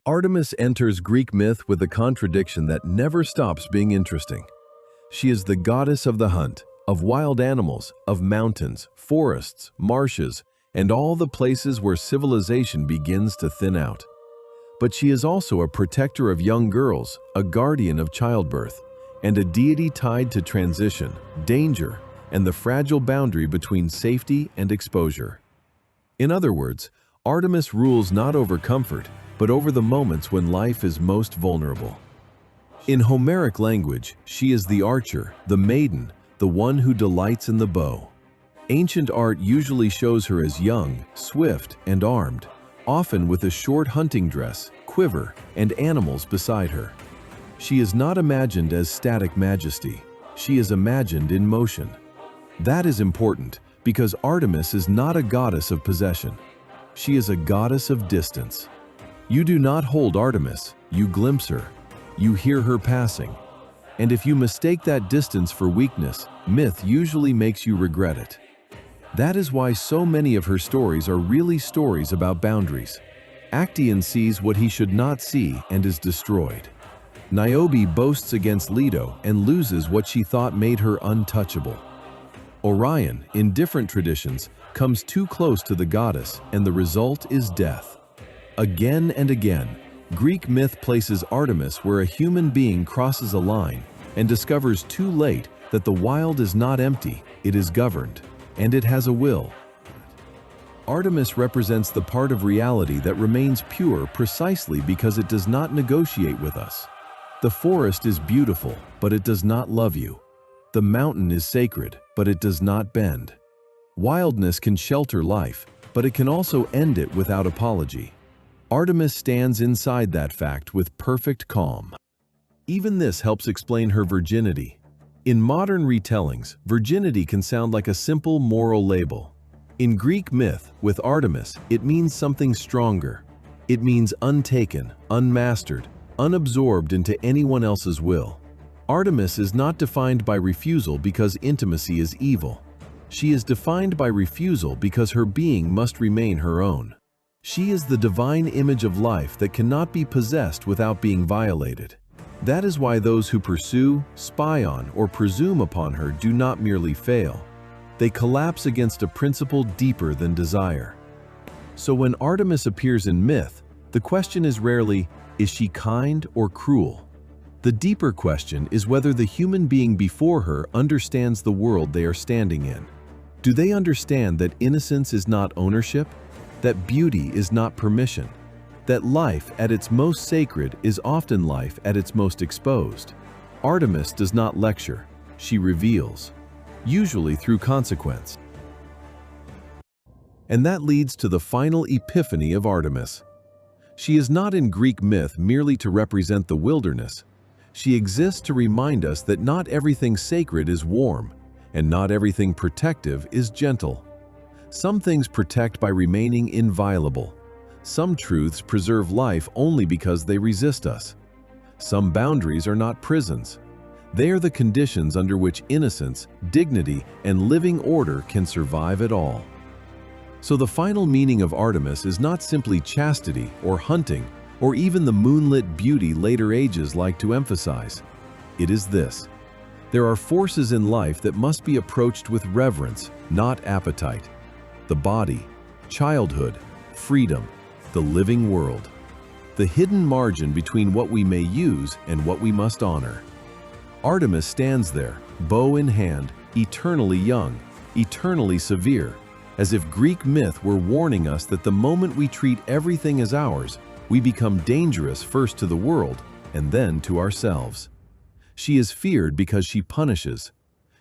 Artemis enters Greek myth with a contradiction that never stops being interesting. She is the goddess of the hunt, of wild animals, of mountains, forests, marshes, and all the places where civilization begins to thin out. But she is also a protector of young girls, a guardian of childbirth, and a deity tied to transition, danger, and the fragile boundary between safety and exposure. In other words, Artemis rules not over comfort, but over the moments when life is most vulnerable. In Homeric language, she is the archer, the maiden, the one who delights in the bow. Ancient art usually shows her as young, swift, and armed, often with a short hunting dress, quiver, and animals beside her. She is not imagined as static majesty. She is imagined in motion. That is important because Artemis is not a goddess of possession. She is a goddess of distance. You do not hold Artemis, you glimpse her. You hear her passing. And if you mistake that distance for weakness, myth usually makes you regret it. That is why so many of her stories are really stories about boundaries. Actaeon sees what he should not see and is destroyed. Niobe boasts against Leto and loses what she thought made her untouchable. Orion, in different traditions, comes too close to the goddess, and the result is death. Again and again, Greek myth places Artemis where a human being crosses a line and discovers too late that the wild is not empty, it is governed, and it has a will. Artemis represents the part of reality that remains pure precisely because it does not negotiate with us. The forest is beautiful, but it does not love you. The mountain is sacred, but it does not bend. Wildness can shelter life, but it can also end it without apology. Artemis stands inside that fact with perfect calm. Even this helps explain her virginity. In modern retellings, virginity can sound like a simple moral label. In Greek myth, with Artemis, it means something stronger. It means untaken, unmastered, unabsorbed into anyone else's will. Artemis is not defined by refusal because intimacy is evil. She is defined by refusal because her being must remain her own. She is the divine image of life that cannot be possessed without being violated. That is why those who pursue, spy on, or presume upon her do not merely fail. They collapse against a principle deeper than desire. So when Artemis appears in myth, the question is rarely, is she kind or cruel? The deeper question is whether the human being before her understands the world they are standing in. Do they understand that innocence is not ownership? That beauty is not permission? That life at its most sacred is often life at its most exposed? Artemis does not lecture, she reveals, usually through consequence. And that leads to the final epiphany of Artemis. She is not in Greek myth merely to represent the wilderness. She exists to remind us that not everything sacred is warm, and not everything protective is gentle. Some things protect by remaining inviolable. Some truths preserve life only because they resist us. Some boundaries are not prisons. They are the conditions under which innocence, dignity, and living order can survive at all. So the final meaning of Artemis is not simply chastity or hunting or even the moonlit beauty later ages like to emphasize. It is this: there are forces in life that must be approached with reverence, not appetite. The body, childhood, freedom, the living world. The hidden margin between what we may use and what we must honor. Artemis stands there, bow in hand, eternally young, eternally severe, as if Greek myth were warning us that the moment we treat everything as ours, we become dangerous first to the world and then to ourselves. She is feared because she punishes.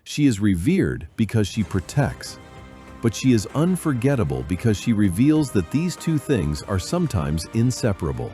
She is revered because she protects. But she is unforgettable because she reveals that these two things are sometimes inseparable.